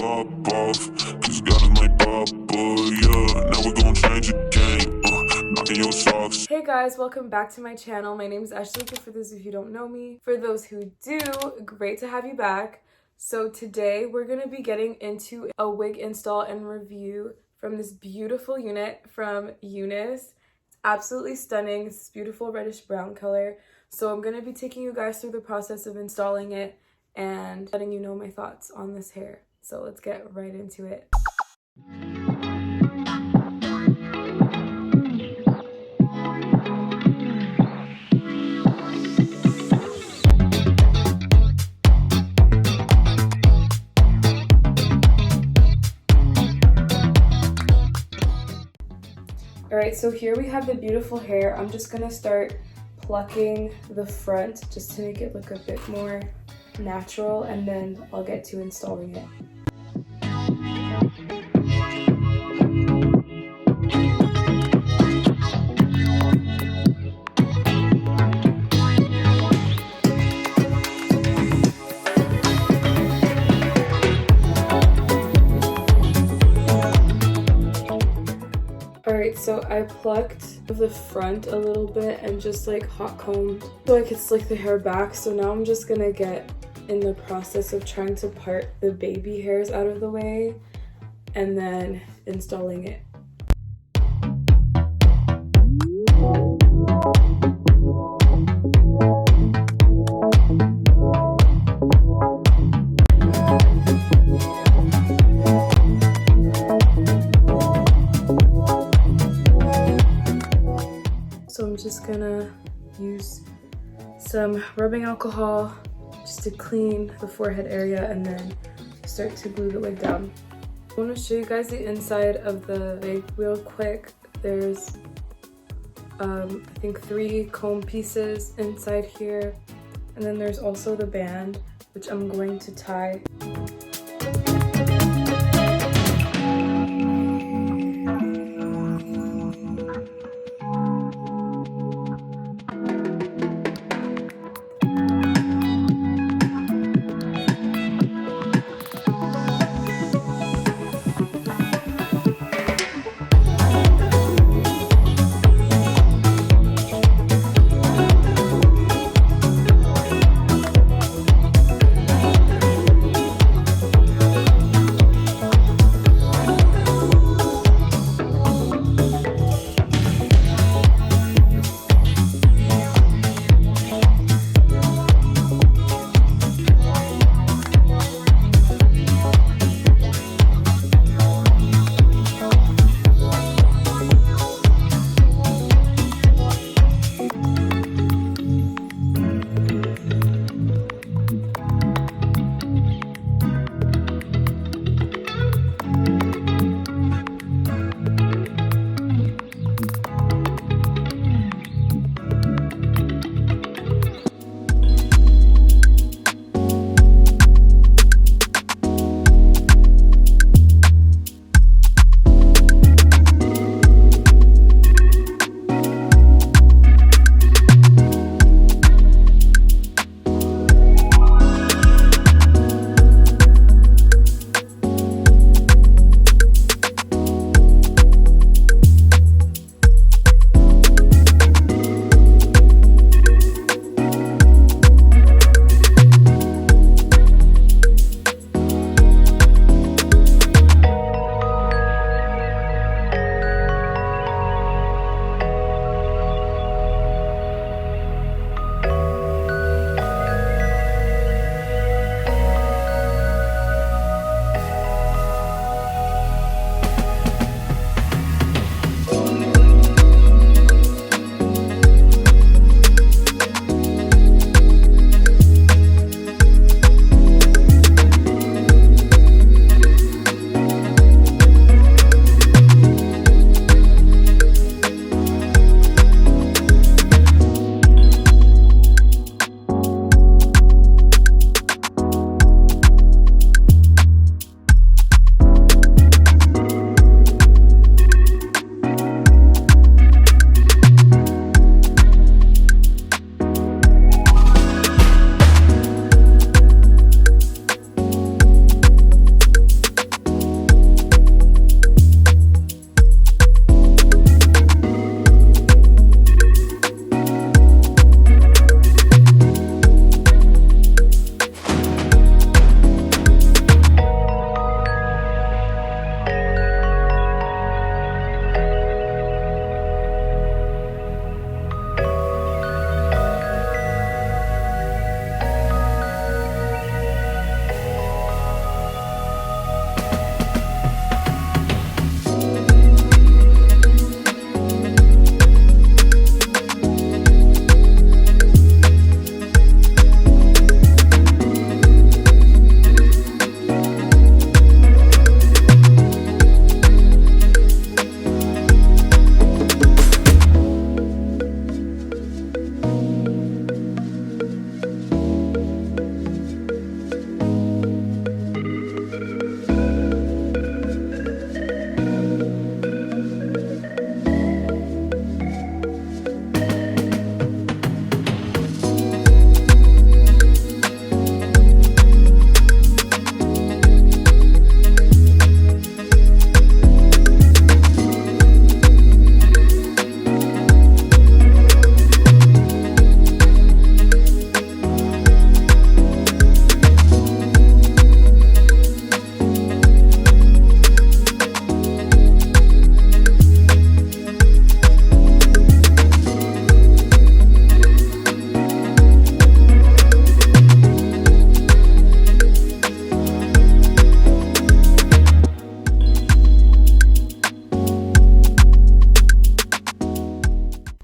pop off, cause God is my papa, yeah. Now we're gonna change the game, knocking your socks. Hey guys, welcome back to my channel. My name is Ashleica, for those of you who don't know me. For those who do, great to have you back. So today we're gonna be getting into a wig install and review from this beautiful unit from UNice. It's absolutely stunning. It's this beautiful reddish brown color. So I'm gonna be taking you guys through the process of installing it and letting you know my thoughts on this hair. So let's get right into it. Alright, so here we have the beautiful hair. I'm just gonna start plucking the front just to make it look a bit more natural, and then I'll get to installing it. Alright, so I plucked the front a little bit and just like hot combed so I could slick the hair back. So now I'm just gonna get in the process of trying to part the baby hairs out of the way and then installing it. So I'm just gonna use some rubbing alcohol just to clean the forehead area and then start to glue the wig down. I want to show you guys the inside of the wig real quick. There's I think 3 comb pieces inside here, and then there's also the band, which I'm going to tie.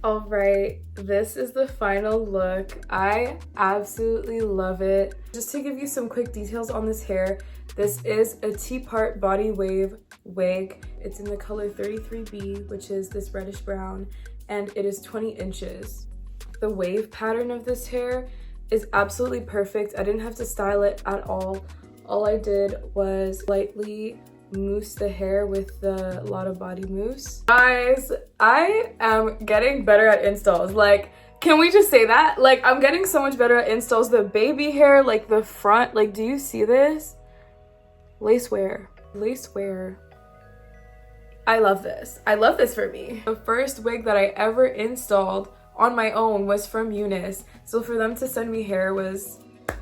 All right, this is the final look. I absolutely love it. Just to give you some quick details on this hair, this is a T-part body wave wig. It's in the color 33B, which is this reddish brown, and it is 20 inches. The wave pattern of this hair is absolutely perfect. I didn't have to style it at all. All I did was lightly mousse the hair with the Lotta Body mousse. Guys, I am getting better at installs. Like, can we just say that? Like, I'm getting so much better at installs. The baby hair, like the front, like, do you see this? Lace wear. Lace wear. I love this. I love this for me. The first wig that I ever installed on my own was from UNice. So for them to send me hair was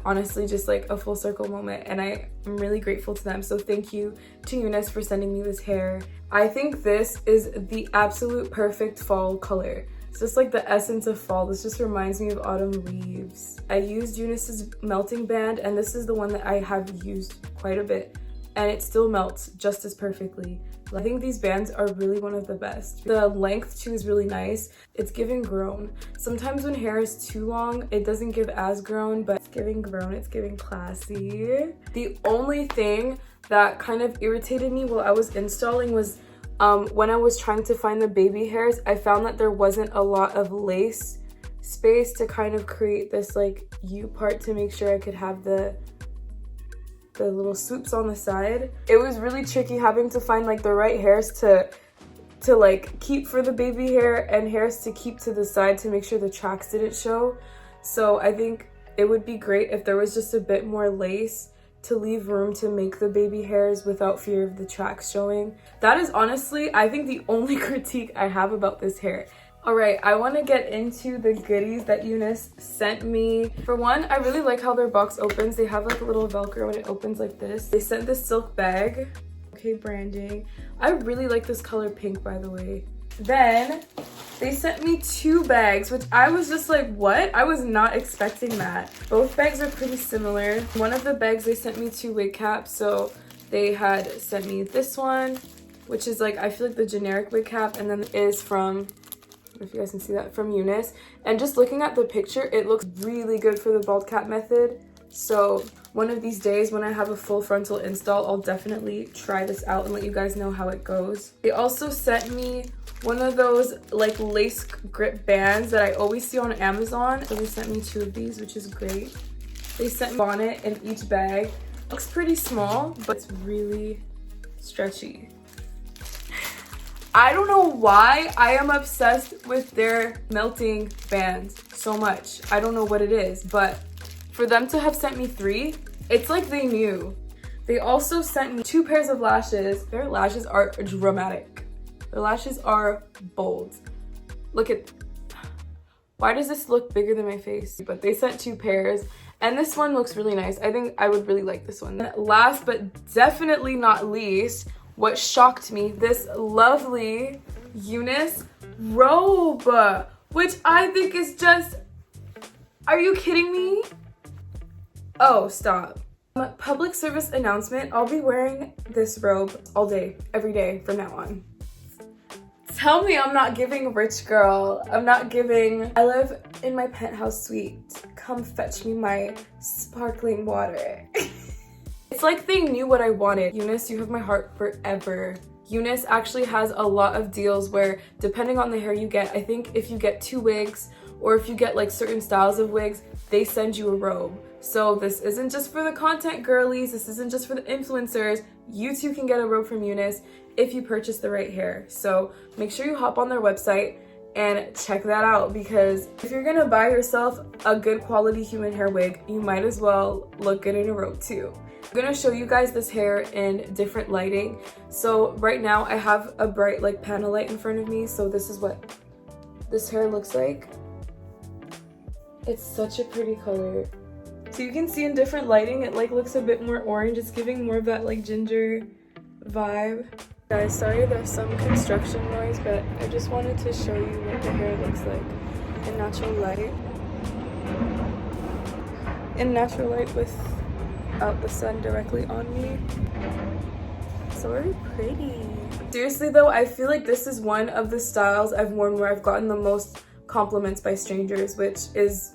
honestly just like a full circle moment, and I am really grateful to them. So thank you to UNice for sending me this hair. I think this is the absolute perfect fall color. It's just like the essence of fall. This just reminds me of autumn leaves. I used UNice's melting band, and this is the one that I have used quite a bit, and it still melts just as perfectly. I think these bands are really one of the best. The length too is really nice. It's giving grown. Sometimes when hair is too long, it doesn't give as grown, but it's giving grown, it's giving classy. The only thing that kind of irritated me while I was installing was when I was trying to find the baby hairs, I found that there wasn't a lot of lace space to kind of create this like U part to make sure I could have the little swoops on the side. It was really tricky having to find like the right hairs to like keep for the baby hair and hairs to keep to the side to make sure the tracks didn't show. So I think it would be great if there was just a bit more lace to leave room to make the baby hairs without fear of the tracks showing. That is honestly, I think, the only critique I have about this hair. All right, I want to get into the goodies that UNice sent me. For one, I really like how their box opens. They have like a little Velcro and it opens like this. They sent this silk bag. Okay, branding. I really like this color pink, by the way. Then they sent me 2 bags, which I was just like, what? I was not expecting that. Both bags are pretty similar. One of the bags, they sent me 2 wig caps. So they had sent me this one, which is like, I feel like the generic wig cap, and then is from, if you guys can see that, from UNice. And just looking at the picture, it looks really good for the bald cap method. So one of these days when I have a full frontal install, I'll definitely try this out and let you guys know how it goes. They also sent me one of those like lace grip bands that I always see on Amazon. So they sent me 2 of these, which is great. They sent me a bonnet in each bag. Looks pretty small, but it's really stretchy. I don't know why I am obsessed with their melting bands so much. I don't know what it is, but for them to have sent me 3, it's like they knew. They also sent me 2 pairs of lashes. Their lashes are dramatic. Their lashes are bold. Look at, why does this look bigger than my face? But they sent 2 pairs, and this one looks really nice. I think I would really like this one. And last but definitely not least, what shocked me, this lovely UNice robe, which I think is just, are you kidding me? Oh, stop. Public service announcement, I'll be wearing this robe all day, every day from now on. Tell me I'm not giving rich girl. I'm not giving, I live in my penthouse suite. Come fetch me my sparkling water. It's like they knew what I wanted. UNice, you have my heart forever. UNice actually has a lot of deals where, depending on the hair you get, I think if you get 2 wigs, or if you get like certain styles of wigs, they send you a robe. So this isn't just for the content girlies, this isn't just for the influencers. You too can get a robe from UNice if you purchase the right hair. So make sure you hop on their website and check that out, because if you're gonna buy yourself a good quality human hair wig, you might as well look good in a robe too. I'm gonna show you guys this hair in different lighting. So right now I have a bright like panel light in front of me, so this is what this hair looks like. It's such a pretty color. So you can see in different lighting, it like looks a bit more orange. It's giving more of that like ginger vibe. Guys, sorry there's some construction noise, but I just wanted to show you what the hair looks like in natural light. In natural light without the sun directly on me. So very pretty. Seriously though, I feel like this is one of the styles I've worn where I've gotten the most compliments by strangers, which is,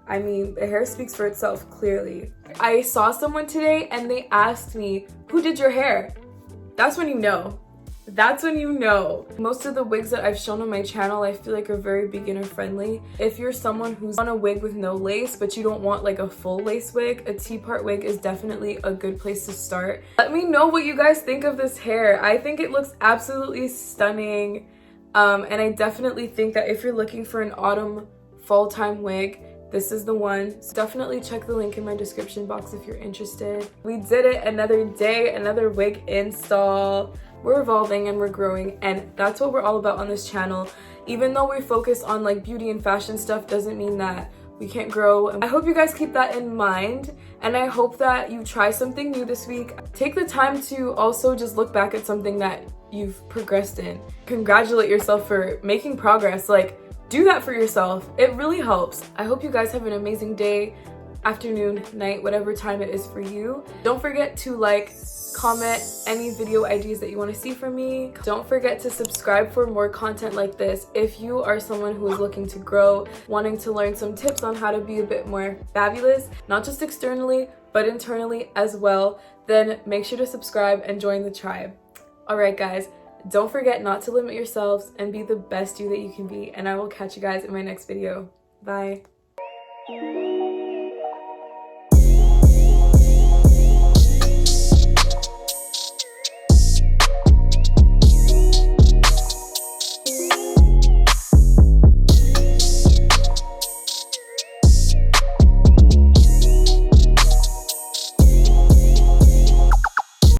I mean, the hair speaks for itself, clearly. I saw someone today and they asked me, who did your hair? That's when you know. That's when you know. Most of the wigs that I've shown on my channel I feel like are very beginner friendly. If you're someone who's on a wig with no lace but you don't want like a full lace wig, a T-part wig is definitely a good place to start. Let me know what you guys think of this hair. I think it looks absolutely stunning, and I definitely think that if you're looking for an autumn fall time wig, this is the one. So definitely check the link in my description box if you're interested. We did it, another day, another wig install. We're evolving and we're growing, and that's what we're all about on this channel. Even though we focus on like beauty and fashion stuff doesn't mean that we can't grow. I hope you guys keep that in mind, and I hope that you try something new this week. Take the time to also just look back at something that you've progressed in. Congratulate yourself for making progress. Like, do that for yourself. It really helps. I hope you guys have an amazing day, afternoon, night, whatever time it is for you. Don't forget to like, comment any video ideas that you want to see from me. Don't forget to subscribe for more content like this. If you are someone who is looking to grow, wanting to learn some tips on how to be a bit more fabulous, not just externally, but internally as well, then make sure to subscribe and join the tribe. Alright guys, don't forget not to limit yourselves and be the best you that you can be, and I will catch you guys in my next video. Bye.